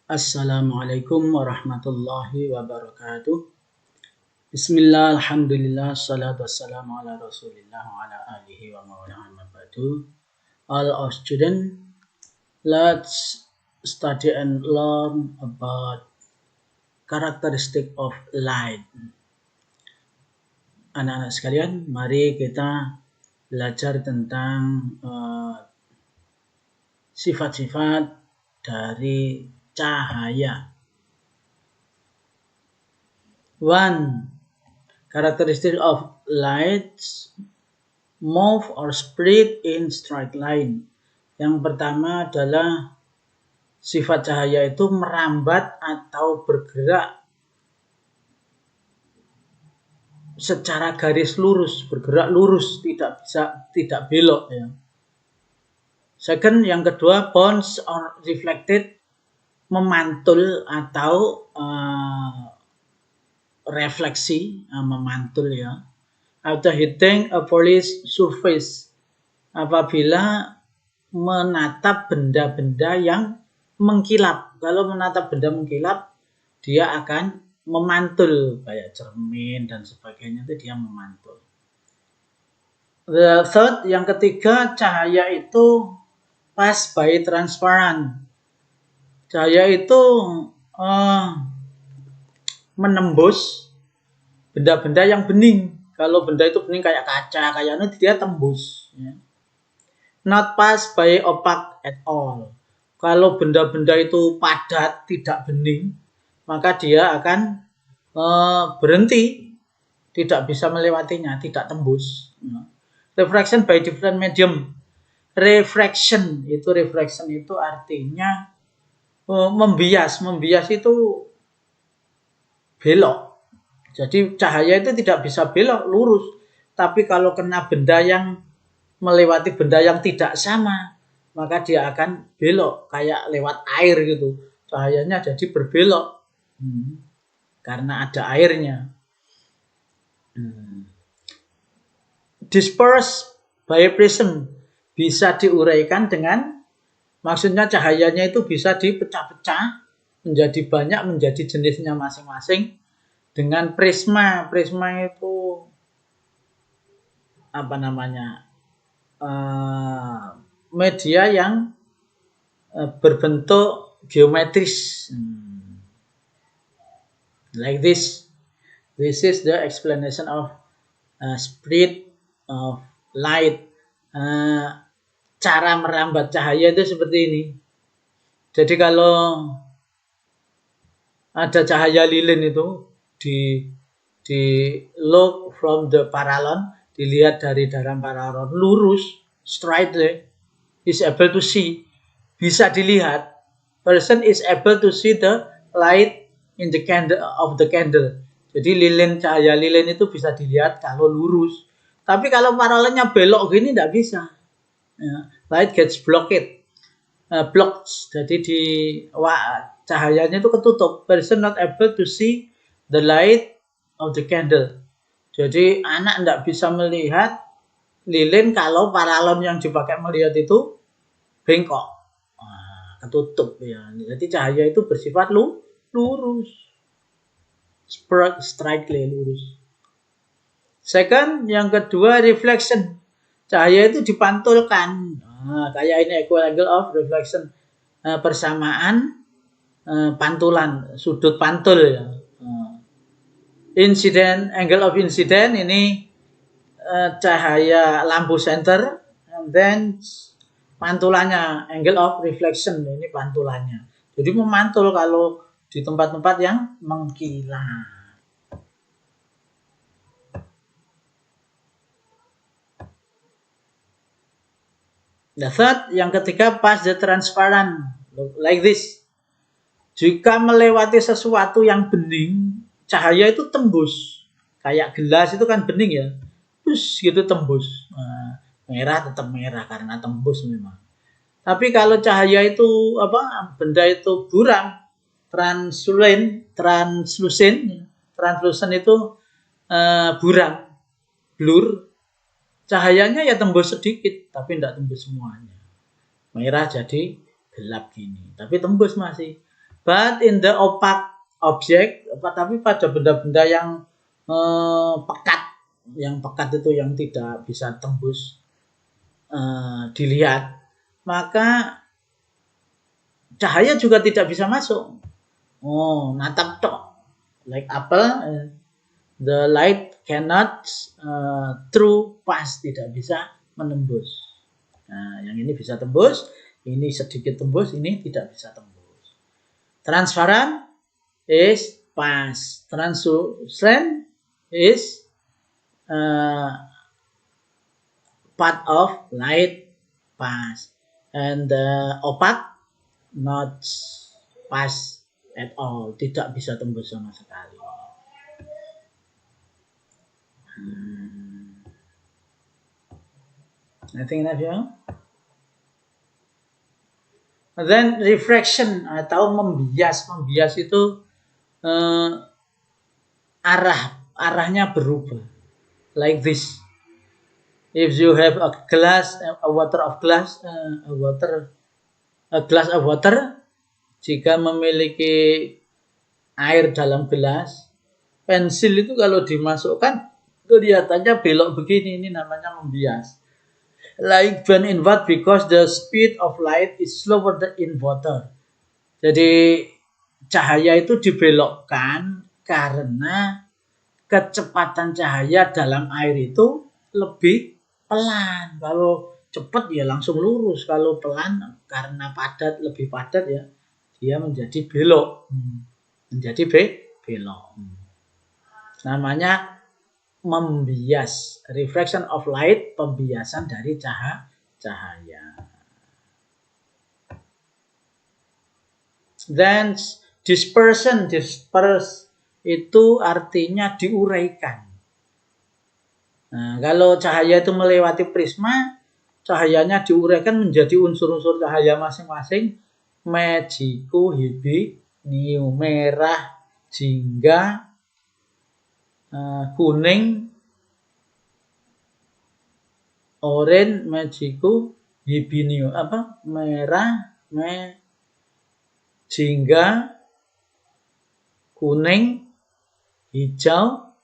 Assalamualaikum warahmatullahi wabarakatuh. Bismillah, alhamdulillah, salatu wassalamu ala rasulillah wa ala alihi wa mawlana ba'du. All our students, let's study and learn about characteristic of light. Anak-anak sekalian, mari kita belajar tentang sifat-sifat dari cahaya. One, characteristic of lights move or spread in straight line. Yang pertama adalah sifat cahaya itu merambat atau bergerak secara garis lurus, bergerak lurus, tidak belok ya. Second, yang kedua, bounce or reflected, memantul atau refleksi, memantul ya. After hitting a polished surface, apabila menatap benda-benda yang mengkilap. Kalau menatap benda mengkilap, dia akan memantul, kayak cermin dan sebagainya, itu dia memantul. The third, yang ketiga, cahaya itu pass by transparent. Cahaya itu menembus benda-benda yang bening. Kalau benda itu bening kayak kaca, kayak itu dia tembus. Ya. Not pass by opaque at all. Kalau benda-benda itu padat, tidak bening, maka dia akan berhenti, tidak bisa melewatinya, tidak tembus. Refraction by different medium. Refraction itu artinya membias itu belok. Jadi cahaya itu tidak bisa belok lurus, tapi kalau kena benda yang melewati benda yang tidak sama, maka dia akan belok kayak lewat air gitu. Cahayanya jadi berbelok karena ada airnya. Disperse by prism, bisa diuraikan dengan, maksudnya cahayanya itu bisa dipecah-pecah menjadi banyak, menjadi jenisnya masing-masing dengan prisma. Prisma itu apa namanya? Media yang berbentuk geometris. Like this. This is the explanation of spread of light. Cara merambat cahaya itu seperti ini. Jadi kalau ada cahaya lilin itu di look from the parallel, dilihat dari dalam paralon lurus, straightly, is able to see, bisa dilihat, person is able to see the light in the candle of the candle. Jadi cahaya lilin itu bisa dilihat kalau lurus. Tapi kalau paralelnya belok gini tidak bisa. Light gets blocked. Jadi cahayanya itu ketutup. Person not able to see the light of the candle. Jadi anak tidak bisa melihat lilin kalau paralon yang dipakai melihat itu bengkok, ketutup ya. Jadi cahaya itu bersifat lurus, straightly lurus. Second, yang kedua, reflection. Cahaya itu dipantulkan. Kayak ini equal angle of reflection, persamaan pantulan, sudut pantul ya. Incident, angle of incident ini cahaya lampu senter, and then pantulannya, angle of reflection, ini pantulannya. Jadi memantul kalau di tempat-tempat yang mengkilap. The third, yang ketiga, pass the transparent, like this. Jika melewati sesuatu yang bening, cahaya itu tembus. Kayak gelas itu kan bening ya, terus gitu tembus. Merah tetap merah karena tembus memang. Tapi kalau cahaya itu benda itu buram, translucent itu buram, blur, cahayanya ya tembus sedikit, tapi tidak tembus semuanya. Merah jadi gelap gini, tapi tembus masih. But in the opaque object, tapi pada benda-benda yang pekat, itu yang tidak bisa tembus dilihat, maka cahaya juga tidak bisa masuk. Natap tok. Like apple, the light cannot through pass, tidak bisa menembus. Nah, yang ini bisa tembus, ini sedikit tembus, ini tidak bisa tembus. Transparent is pass. Translucent is part of light pass. And opaque not pass at all, tidak bisa tembus sama sekali. I think enough ya. Then refraction atau membias itu arahnya berubah. Like this. If you have a glass of water, jika memiliki air dalam gelas, pensil itu kalau dimasukkan kelihatannya belok begini, ini namanya membias. Like when in what, because the speed of light is slower than in water. Jadi cahaya itu dibelokkan karena kecepatan cahaya dalam air itu lebih pelan. Kalau cepat ya langsung lurus, kalau pelan karena lebih padat ya, dia menjadi belok. Menjadi belok. Namanya membias, refraction of light, pembiasan dari cahaya. Then disperse itu artinya diuraikan. Nah, kalau cahaya itu melewati prisma, cahayanya diuraikan menjadi unsur-unsur cahaya masing-masing. Magiku, hibi, niu, merah, jingga, kuning, orange, magiku, hibinio, merah, jingga, kuning, hijau,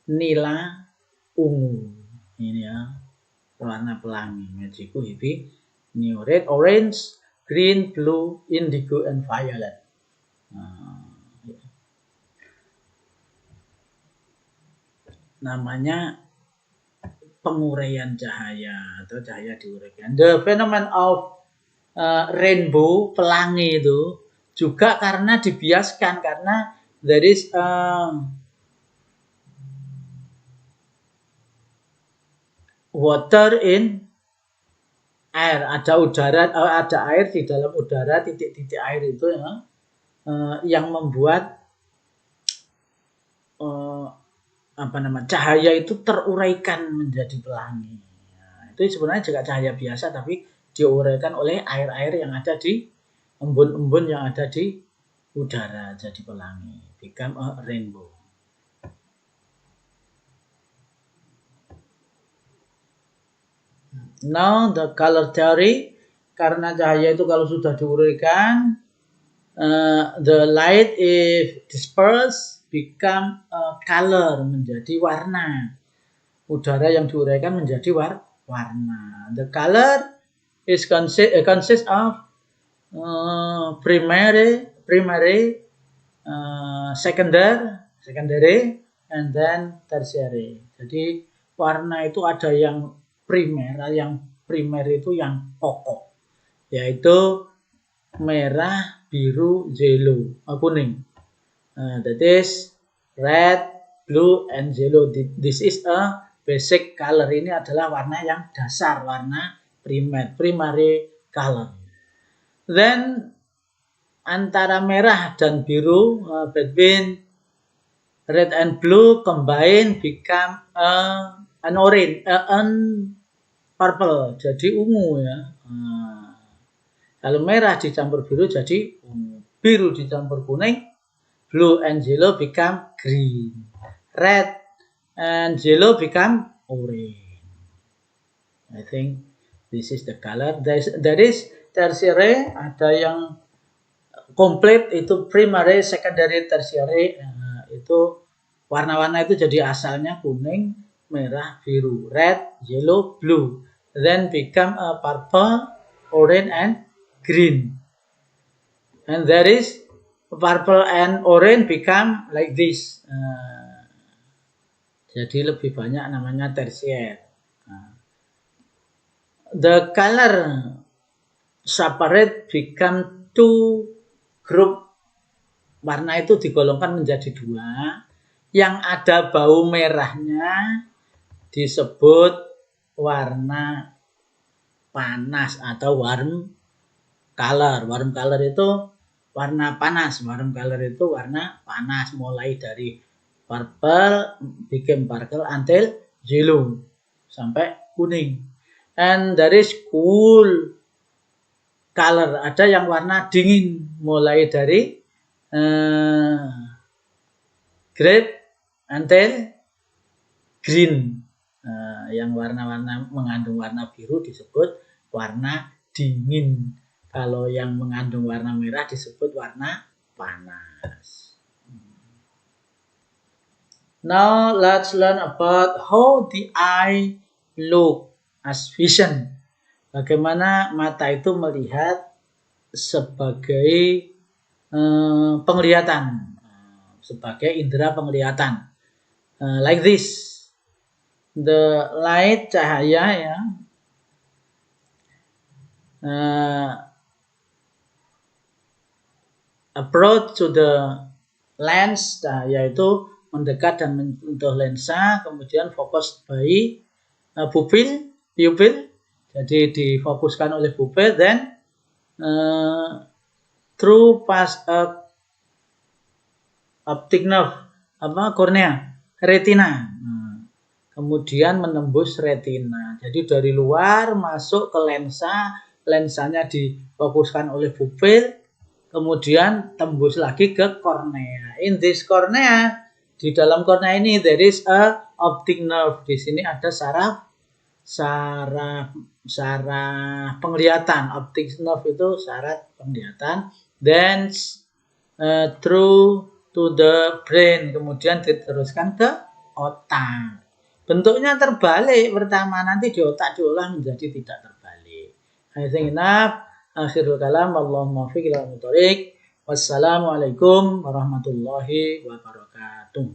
nila, ungu. Ini ya, warna pelangi. Magiku, hibinio, red, orange, green, blue, indigo, and violet. Namanya penguraian cahaya atau cahaya diuraikan. The phenomenon of rainbow, pelangi itu juga karena dibiaskan, karena there is water in air, ada udara, ada air di dalam udara, titik-titik air itu ya, yang membuat cahaya itu teruraikan menjadi pelangi. Nah, itu sebenarnya juga cahaya biasa, tapi diuraikan oleh air-air yang ada di embun-embun yang ada di udara jadi pelangi, become a rainbow. Now the color theory, karena cahaya itu kalau sudah diuraikan, the light if dispersed become a color, menjadi warna. Udara yang diuraikan menjadi warna. The color is consist of primary, secondary, and then tertiary. Jadi warna itu ada yang primer, itu yang pokok, yaitu merah, biru, yellow, kuning. That is red, blue, and yellow. This is a basic color. Ini adalah warna yang dasar, warna primary color. Then antara merah dan biru, between red and blue combine become an orange, purple, jadi ungu ya. Kalau merah dicampur biru jadi ungu, biru dicampur kuning, blue and yellow become green, red and yellow become orange. I think this is the color. There is tertiary, ada yang complete itu primary, secondary, tertiary. Itu warna-warna itu jadi asalnya kuning, merah, biru, red, yellow, blue. Then become a purple, orange, and green. And there is purple and orange become like this. Jadi lebih banyak namanya tertiary. The color separate become two group. Warna itu digolongkan menjadi dua. Yang ada bau merahnya disebut warna panas atau warm color. Warm color itu warna panas. Warm color itu warna panas. Mulai dari purple, become purple until yellow. Sampai kuning. And there is cool color. Ada yang warna dingin. Mulai dari red until green. Yang warna-warna mengandung warna biru disebut warna dingin. Kalau yang mengandung warna merah disebut warna panas. Now let's learn about how the eye look as vision. Bagaimana mata itu melihat sebagai penglihatan, sebagai indera penglihatan. Like this. The light, cahaya ya, approach to the lens, cahaya itu mendekat dan menyentuh lensa, kemudian fokus by pupil, jadi difokuskan oleh pupil, then through pass optic nerve, kornea, retina. Kemudian menembus retina. Jadi dari luar masuk ke lensa, lensanya difokuskan oleh pupil, kemudian tembus lagi ke kornea. In this cornea, di dalam kornea ini there is a optic nerve. Di sini ada saraf penglihatan. Optic nerve itu saraf penglihatan. Then through to the brain, kemudian diteruskan ke otak. Bentuknya terbalik pertama, nanti di otak diolah menjadi tidak terbalik. I think enough. Akhirul kalam. Allahumma fiqh ila mutariq. Wassalamualaikum warahmatullahi wabarakatuh.